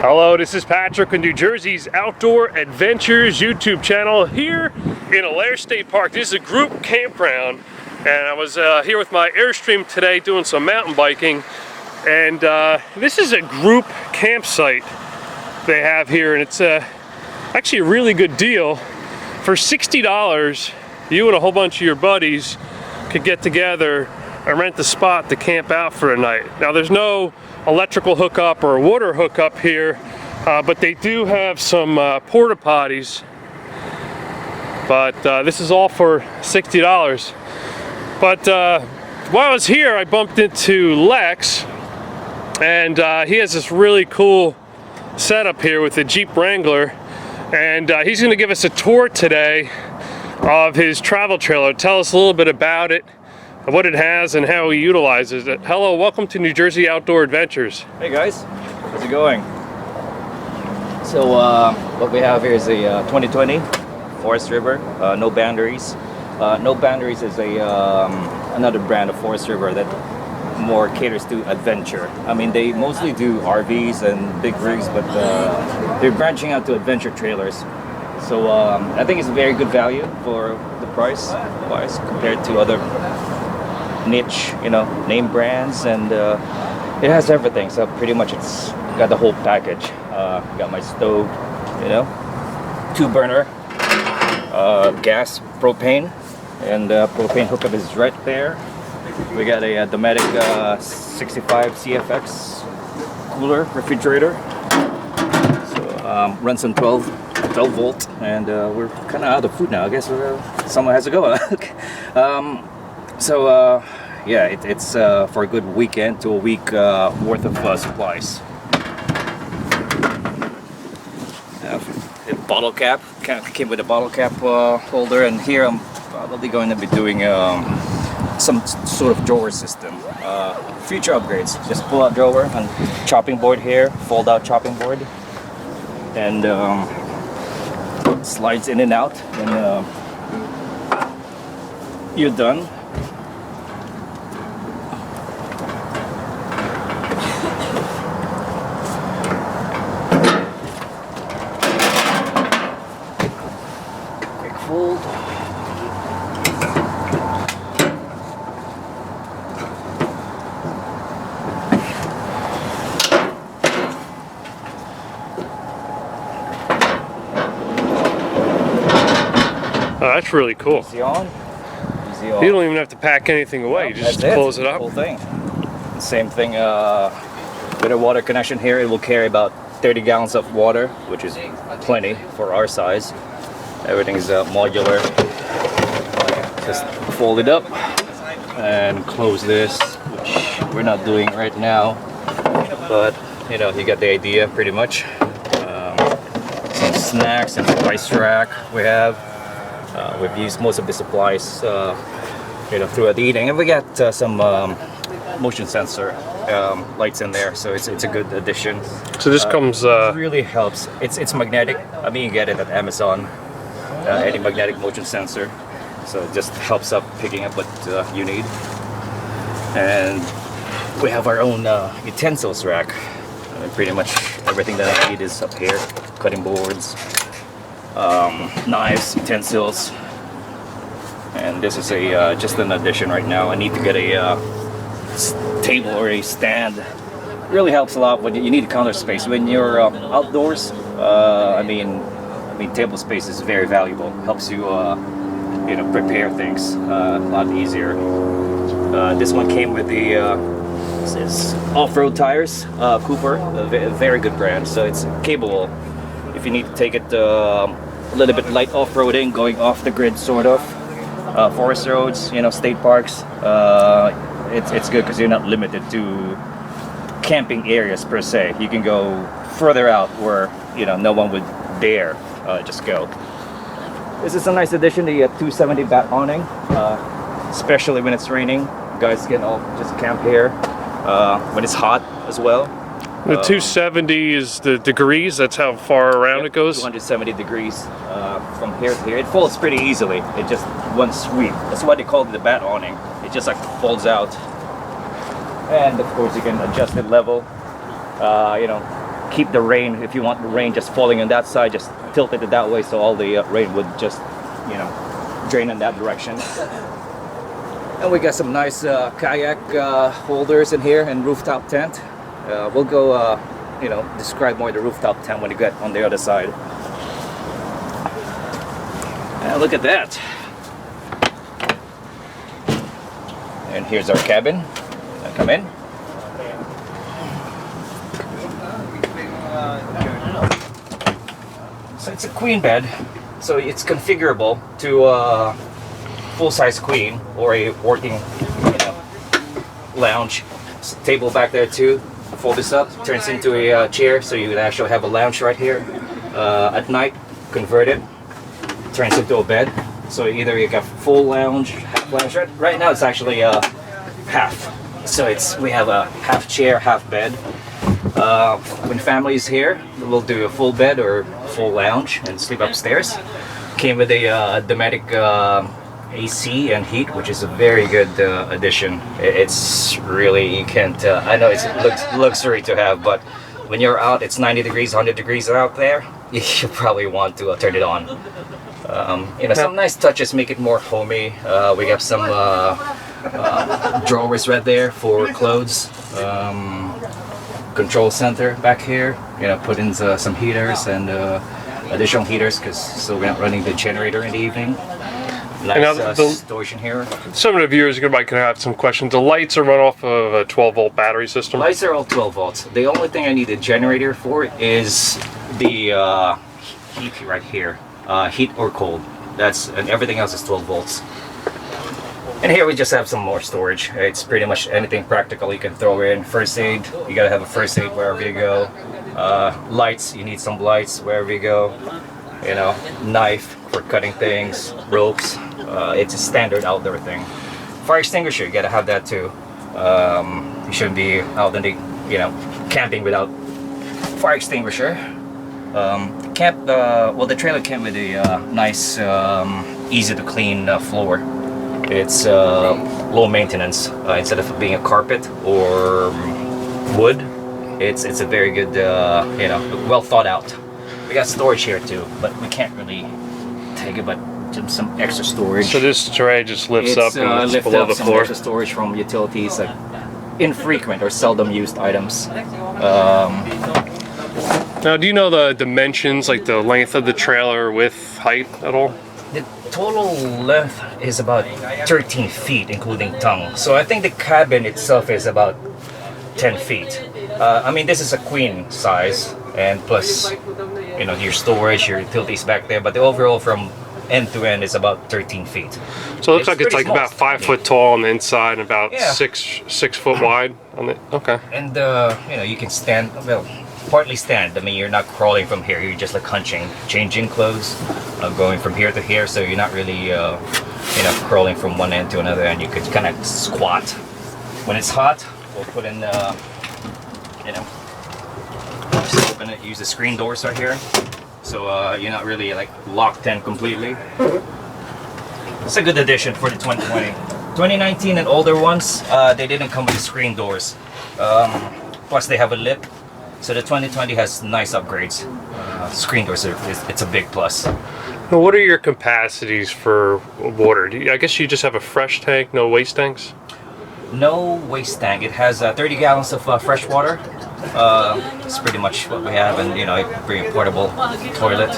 Hello, this is Patrick with New Jersey's Outdoor Adventures YouTube channel here in Allaire State Park. This is a group campground, and I was here with my Airstream today doing some mountain biking, and this is a group campsite they have here, and it's actually a really good deal. For $60, you and a whole bunch of your buddies could get together and rent the spot to camp out for a night. Now there's no electrical hookup or water hookup here, but they do have some porta potties. But this is all for $60. But while I was here, I bumped into Lex, and he has this really cool setup here with the Jeep Wrangler, and he's going to give us a tour today of his travel trailer. Tell us a little bit about it, what it has, and how he utilizes it. Hello, welcome to New Jersey Outdoor Adventures. Hey guys, how's it going? So what we have here is a 2020 Forest River, No Boundaries. No Boundaries is another brand of Forest River that more caters to adventure. I mean, they mostly do RVs and big rigs, but they're branching out to adventure trailers. So I think it's a very good value for the price wise compared to other niche, name brands, and it has everything. So pretty much it's got the whole package. Got my stove, 2-burner, gas, propane, and propane hookup is right there. We got a Dometic 65 CFX cooler refrigerator. So runs on 12 volt, and we're kind of out of food now. I guess someone has to go. So yeah, it's for a good weekend to a week worth of supplies. A bottle cap came with a bottle cap holder, and here I'm probably going to be doing some sort of drawer system. Future upgrades: just pull out drawer and chopping board here, fold out chopping board, and slides in and out, and you're done. Fold. Oh, that's really cool. Easy on, easy off. You don't even have to pack anything away. You just close it up. Whole thing. Same thing with a water connection here. It will carry about 30 gallons of water, which is plenty for our size. Everything is modular. Just fold it up and close this, which we're not doing right now, but you get the idea pretty much. Some snacks and spice rack we have. We've used most of the supplies throughout the eating, and we got some motion sensor lights in there, so it's a good addition. So this comes it really helps. It's magnetic. I mean, you get it at Amazon. Any magnetic motion sensor, so it just helps up picking up what you need. And we have our own utensils rack. Pretty much everything that I need is up here: cutting boards, knives, utensils. And this is just an addition right now. I need to get a table or a stand. It really helps a lot when you need counter space when you're outdoors. I mean, table space is very valuable. Helps you, prepare things a lot easier. This one came with the off-road tires, Cooper, a very good brand. So it's capable. If you need to take it a little bit light off-roading, going off the grid, sort of, forest roads, state parks, it's good because you're not limited to camping areas per se. You can go further out where no one would dare just go. This is a nice addition, the 270 bat awning, especially when it's raining. You guys can all just camp here when it's hot as well. The 270 is the degrees. That's how far around it goes. 270 degrees from here to here. It folds pretty easily. It just one sweep. That's why they call it the bat awning. It just like folds out. And of course you can adjust it level. keep the rain, if you want the rain just falling on that side, just tilt it that way so all the rain would just, you know, drain in that direction. And we got some nice kayak holders in here and rooftop tent. We'll go, you know, describe more the rooftop tent when you get on the other side. And look at that. And here's our cabin. Come in. So it's a queen bed, so it's configurable to a full-size queen or a working, you know, lounge. Table back there too. Fold this up, turns into a chair, so you would actually have a lounge right here. At night, convert it, turns into a bed. So either you got full lounge, half lounge. Right now it's actually half. So we have a half chair, half bed. When family's here, we'll do a full bed or full lounge and sleep upstairs. Came with a Dometic AC and heat, which is a very good addition. It's really, you can't, I know it's luxury to have, but when you're out, it's 90 degrees, 100 degrees out there, you probably want to turn it on. You know, some nice touches make it more homey. We have some drawers right there for clothes. Control center back here, you know, put in some heaters and additional heaters because so we're not running the generator in the evening. Nice storage in here. Some of the viewers might have some questions. The lights are run off of a 12-volt battery system. Lights are all 12 volts. The only thing I need a generator for is the heat right here, heat or cold. And everything else is 12 volts. And here we just have some more storage. It's pretty much anything practical you can throw in. First aid, you gotta have a first aid wherever you go. Lights, you need some lights wherever you go. You know, knife for cutting things, ropes. It's a standard outdoor thing. Fire extinguisher, you gotta have that too. You shouldn't be out in the, you know, camping without fire extinguisher. The trailer came with a nice, easy to clean floor. It's low maintenance. Instead of being a carpet or wood, it's a very good, you know, well thought out. We got storage here too, but we can't really take it, but just some extra storage. So this tray just lifts up and it's below the floor. Some extra storage from utilities, like infrequent or seldom used items. Now, do you know the dimensions, like the length of the trailer, width, height at all? The total length is about 13 feet, including tongue. So I think the cabin itself is about 10 feet. I mean, this is a queen size, and plus, you know, your storage, your utilities back there. But the overall from end to end is about 13 feet. So it looks like it's like about 5 foot tall on the inside and about 6 foot wide on the. Okay. And you know, you can stand. Well, partly stand. I mean, you're not crawling from here. You're just like hunching, changing clothes, going from here to here. So you're not really, you know, crawling from one end to another end. You could kind of squat. When it's hot, we'll put in, you know, just open it. Use the screen doors right here. So you're not really like locked in completely. It's a good addition for the 2020. 2019 and older ones, they didn't come with the screen doors. Plus they have a lip. So the 2020 has nice upgrades. Screen doors, it's a big plus. Now, what are your capacities for water? I guess you just have a fresh tank, no waste tanks? No waste tank. It has 30 gallons of fresh water. It's pretty much what we have, and you know, I bring a portable toilet,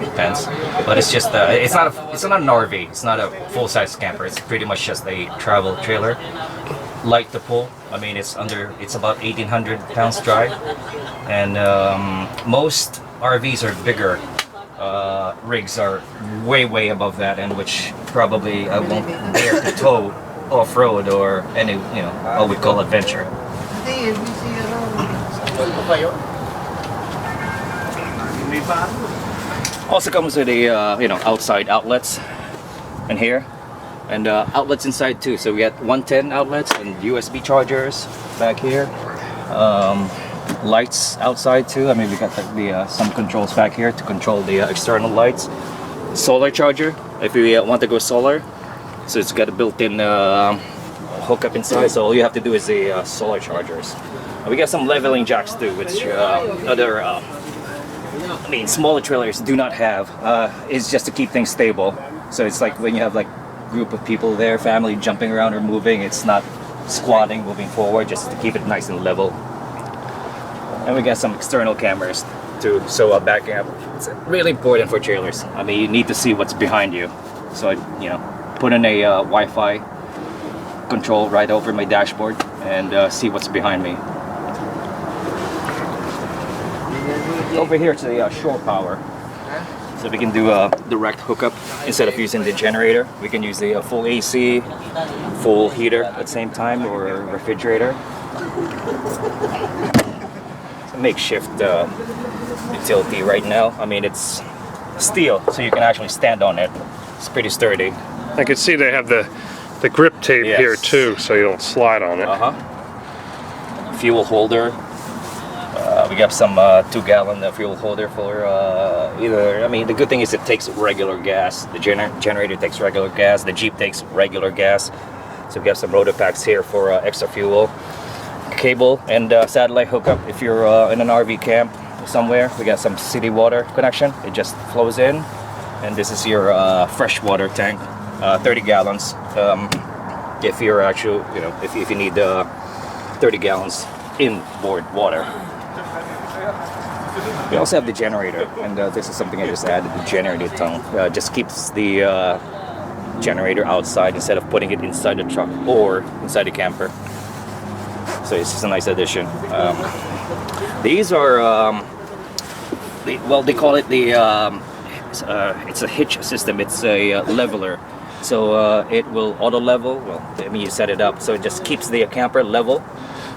depends. But it's just it's not an RV. It's not a full-size camper. It's pretty much just a travel trailer. Light to pull. I mean, it's about 1,800 pounds dry, and most RVs are bigger. Rigs are way above that, and which probably I won't dare to tow off-road or any, you know, what we call adventure. Also comes with a you know, outside outlets in here, and outlets inside too. So we got 110 outlets and USB chargers back here. Lights outside too. I mean, we got some controls back here to control the external lights. Solar charger if you want to go solar. So it's got a built-in hookup inside. So all you have to do is the solar chargers. We got some leveling jacks too, which other smaller trailers do not have. It's just to keep things stable. So it's like when you have like group of people there, family jumping around or moving, it's not squatting, moving forward, just to keep it nice and level. And we got some external cameras too, so backing up. It's really important for trailers. I mean, you need to see what's behind you. So I, put in a Wi-Fi control right over my dashboard and see what's behind me. Over here to the shore power. So we can do a direct hookup instead of using the generator. We can use the full AC, full heater at the same time, or a refrigerator. It's a makeshift utility right now. I mean, it's steel, so you can actually stand on it. It's pretty sturdy. I can see they have the grip tape here too, so you don't slide on it. Fuel holder. We got some 2-gallon fuel holder for either. I mean, the good thing is it takes regular gas. The generator takes regular gas. The Jeep takes regular gas. So we got some rotor packs here for extra fuel. Cable and satellite hookup if you're in an RV camp somewhere. We got some city water connection. It just flows in. And this is your freshwater tank, 30 gallons. If you're actually, if you need 30 gallons inboard water. We also have the generator, and this is something I just added, the generator tongue. Just keeps the generator outside instead of putting it inside the truck or inside the camper. So it's just a nice addition. These are, they call it the, it's a hitch system. It's a leveler. So it will auto level. Well, I mean, you set it up so it just keeps the camper level.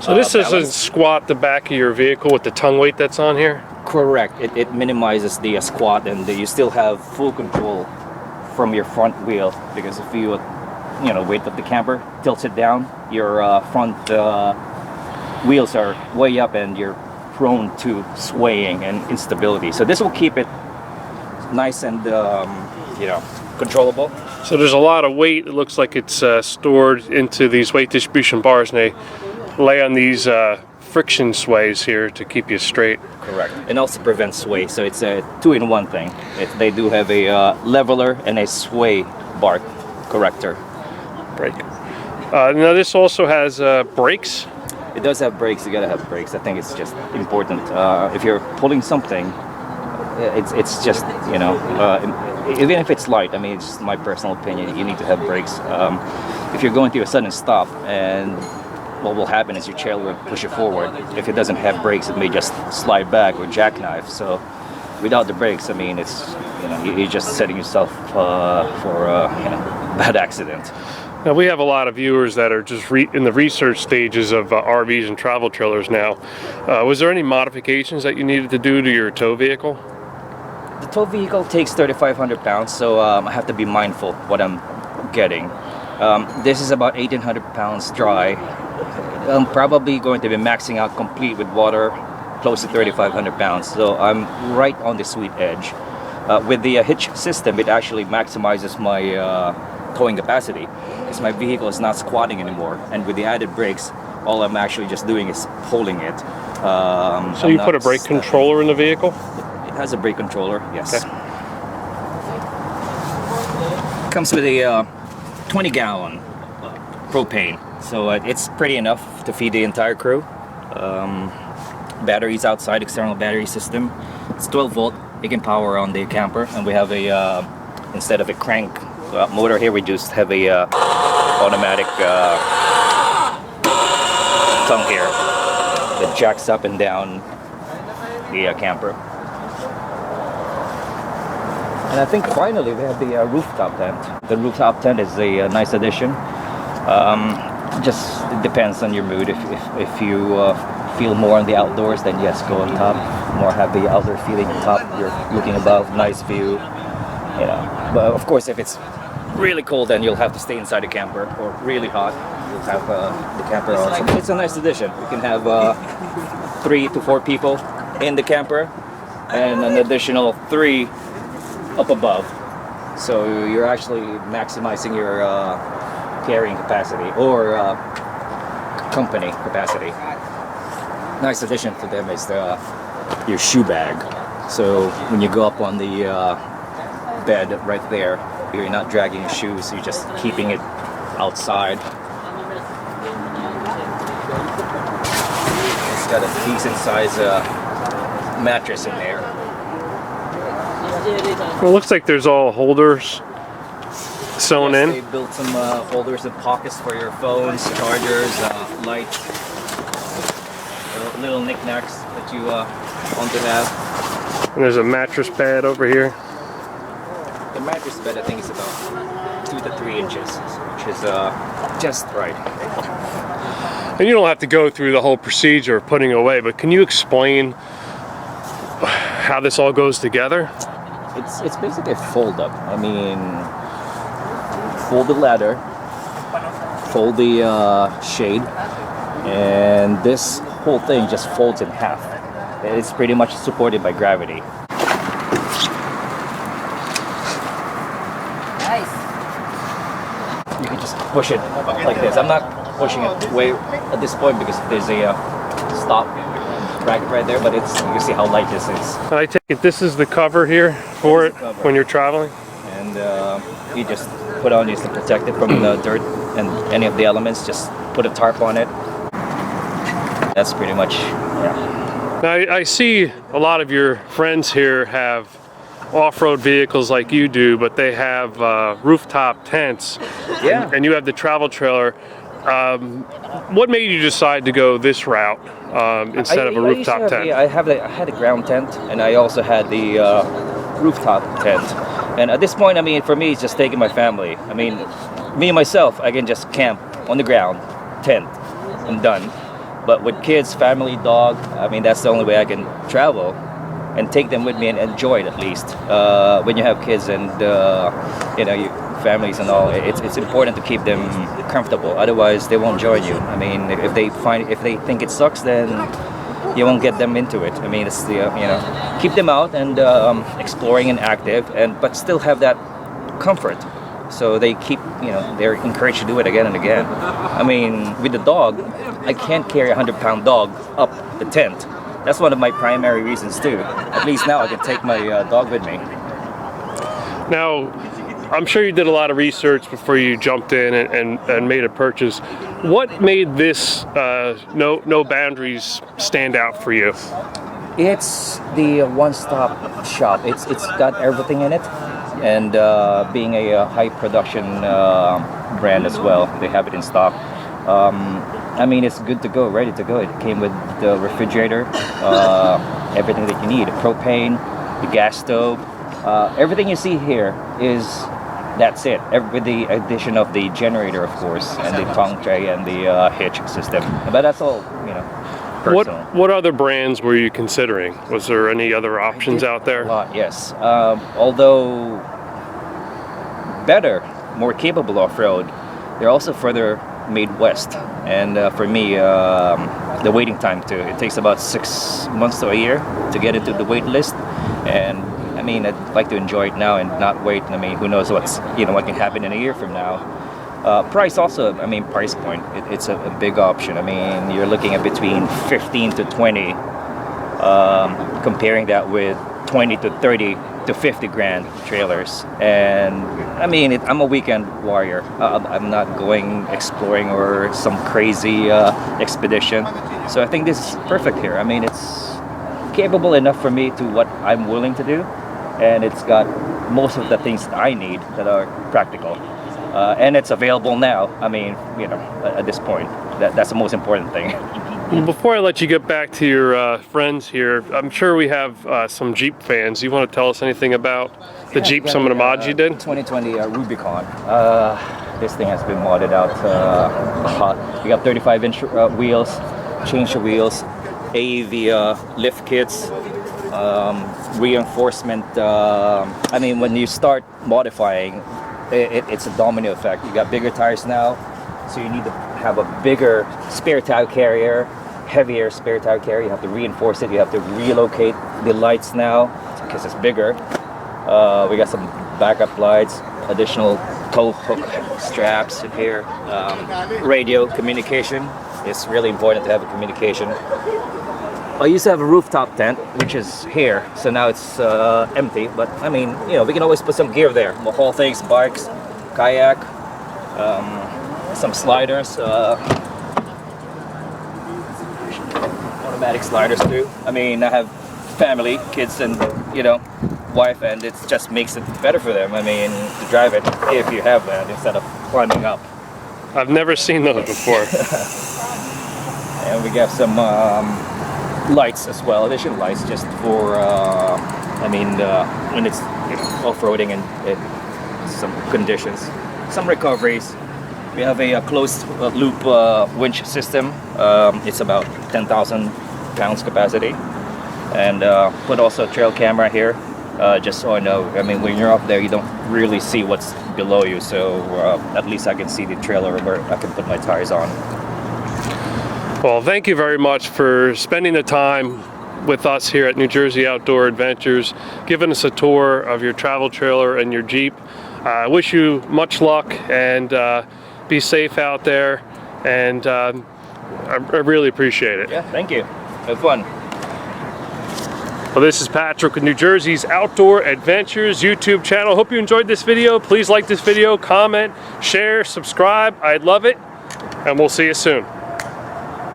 So this doesn't squat the back of your vehicle with the tongue weight that's on here? Correct. It minimizes the squat, and you still have full control from your front wheel, because if you weight up the camper, tilts it down, your front wheels are way up and you're prone to swaying and instability. So this will keep it nice and controllable. So there's a lot of weight. It looks like it's stored into these weight distribution bars, and they lay on these friction sways here to keep you straight. Correct. And also prevents sway, so it's a 2-in-1 thing. They do have a leveler and a sway bar corrector. Brake. Now this also has brakes. It does have brakes. You gotta have brakes. I think it's just important. If you're pulling something, it's just even if it's light. I mean, it's just my personal opinion. You need to have brakes. If you're going to a sudden stop, and what will happen is your chair will push it forward. If it doesn't have brakes, it may just slide back or jackknife. So without the brakes, I mean, it's you're just setting yourself for a bad accident. Now we have a lot of viewers that are just in the research stages of RVs and travel trailers now. Was there any modifications that you needed to do to your tow vehicle? The tow vehicle takes 3,500 pounds, so I have to be mindful what I'm getting. This is about 1,800 pounds dry. I'm probably going to be maxing out complete with water close to 3,500 pounds, so I'm right on the sweet edge. With the Hitch system, it actually maximizes my towing capacity, because my vehicle is not squatting anymore, and with the added brakes, all I'm actually just doing is pulling it. So you put a brake controller in the vehicle? It has a brake controller, yes. Okay. Comes with a 20-gallon propane, so it's pretty enough to feed the entire crew. Batteries outside, external battery system. It's 12 volt. It can power on the camper, and we have a instead of a crank motor here, we just have a automatic tongue here that jacks up and down the camper. And I think finally we have the rooftop tent. The rooftop tent is a nice addition. Just it depends on your mood. If you feel more on the outdoors, then yes, go on top. More have the outdoor feeling on top. You're looking above, nice view. But of course, if it's really cold, then you'll have to stay inside the camper. Or really hot, you'll have the camper on. So it's a nice addition. You can have 3 to 4 people in the camper, and an additional 3 up above. So you're actually maximizing your carrying capacity or company capacity. nice addition to them is your shoe bag. So when you go up on the bed right there, you're not dragging your shoes, you're just keeping it outside. It's got a decent size mattress in there. Well, it looks like there's all holders sewn in. They built some holders and pockets for your phones, chargers, lights, little knickknacks that you want to have. And there's a mattress pad over here. The mattress bed, I think, is about 2 to 3 inches, which is just right. And you don't have to go through the whole procedure of putting it away, but can you explain how this all goes together? It's basically a fold up. I mean, fold the ladder, fold the shade, and this whole thing just folds in half. It's pretty much supported by gravity. Nice. You can just push it like this. I'm not pushing it way at this point because there's a stop bracket right there, but it's, you can see how light this is. And I take it this is the cover here for it when you're traveling? And you just put on this to protect it from the dirt and any of the elements. Just put a tarp on it. That's pretty much, yeah. Now I see a lot of your friends here have off-road vehicles like you do, but they have rooftop tents. Yeah. And you have the travel trailer. What made you decide to go this route instead of a rooftop tent? I had a ground tent, and I also had the rooftop tent. And at this point, I mean, for me, it's just taking my family. I mean, me and myself, I can just camp on the ground, tent, I'm done. But with kids, family, dog, I mean, that's the only way I can travel and take them with me and enjoy it at least. When you have kids and, you know, your families and all, it's important to keep them comfortable. Otherwise, they won't join you. I mean, if they think it sucks, then you won't get them into it. I mean, it's the, you know, keep them out and exploring and active, but still have that comfort. So they keep, you know, they're encouraged to do it again and again. I mean, with the dog, I can't carry a 100-pound dog up the tent. That's one of my primary reasons too. At least now I can take my dog with me. Now, I'm sure you did a lot of research before you jumped in and made a purchase. What made this No Boundaries stand out for you? It's the one-stop shop. It's got everything in it, and being a high production brand as well, they have it in stock. I mean, it's good to go, ready to go. It came with the refrigerator, everything that you need, propane, the gas stove, everything you see here that's it. With the addition of the generator, of course, and the tongue tray and the hitch system. But that's all, you know. Personal. What other brands were you considering? Was there any other options out there? A lot, yes. Although better, more capable off-road, they're also further made west. And for me, the waiting time too. It takes about 6 months to a year to get into the wait list. And I mean, I'd like to enjoy it now and not wait. I mean, who knows what can happen in a year from now. Price also, I mean, price point, it's a big option. I mean, you're looking at between 15 to 20, comparing that with 20 to 30 to 50 grand trailers. And I mean, I'm a weekend warrior. I'm not going exploring or some crazy expedition. So I think this is perfect here. I mean, it's capable enough for me to what I'm willing to do. And it's got most of the things that I need that are practical. And it's available now. I mean, you know, at this point, that's the most important thing. Before I let you get back to your friends here, I'm sure we have some Jeep fans. You want to tell us anything about the Jeep, some of the mods you did? 2020 Rubicon. This thing has been modded out a lot. We got 35-inch wheels, changed the wheels, AEV lift kits, reinforcement. I mean, when you start modifying, it's a domino effect. You got bigger tires now, so you need to have a bigger spare tire carrier, heavier spare tire carrier. You have to reinforce it. You have to relocate the lights now because it's bigger. We got some backup lights, additional tow hook straps in here. Radio communication. It's really important to have a communication. I used to have a rooftop tent, which is here, so now it's empty. But I mean, you know, we can always put some gear there. We'll haul things, bikes, kayak, some sliders, automatic sliders too. I mean, I have family, kids, and you know, wife, and it just makes it better for them. I mean, to drive it if you have that instead of climbing up. I've never seen those before. And we got some lights as well, additional lights just for, I mean, when it's, you know, off-roading and some conditions. Some recoveries. We have a closed loop winch system. It's about 10,000 pounds capacity. And put also a trail camera here, just so I know. I mean, when you're up there, you don't really see what's below you, so at least I can see the trailer where I can put my tires on. Well, thank you very much for spending the time with us here at New Jersey Outdoor Adventures, giving us a tour of your travel trailer and your Jeep. I wish you much luck, and be safe out there, and I really appreciate it. Yeah, thank you. Have fun. Well, this is Patrick with New Jersey's Outdoor Adventures YouTube channel. Hope you enjoyed this video. Please like this video, comment, share, subscribe. I'd love it, and we'll see you soon.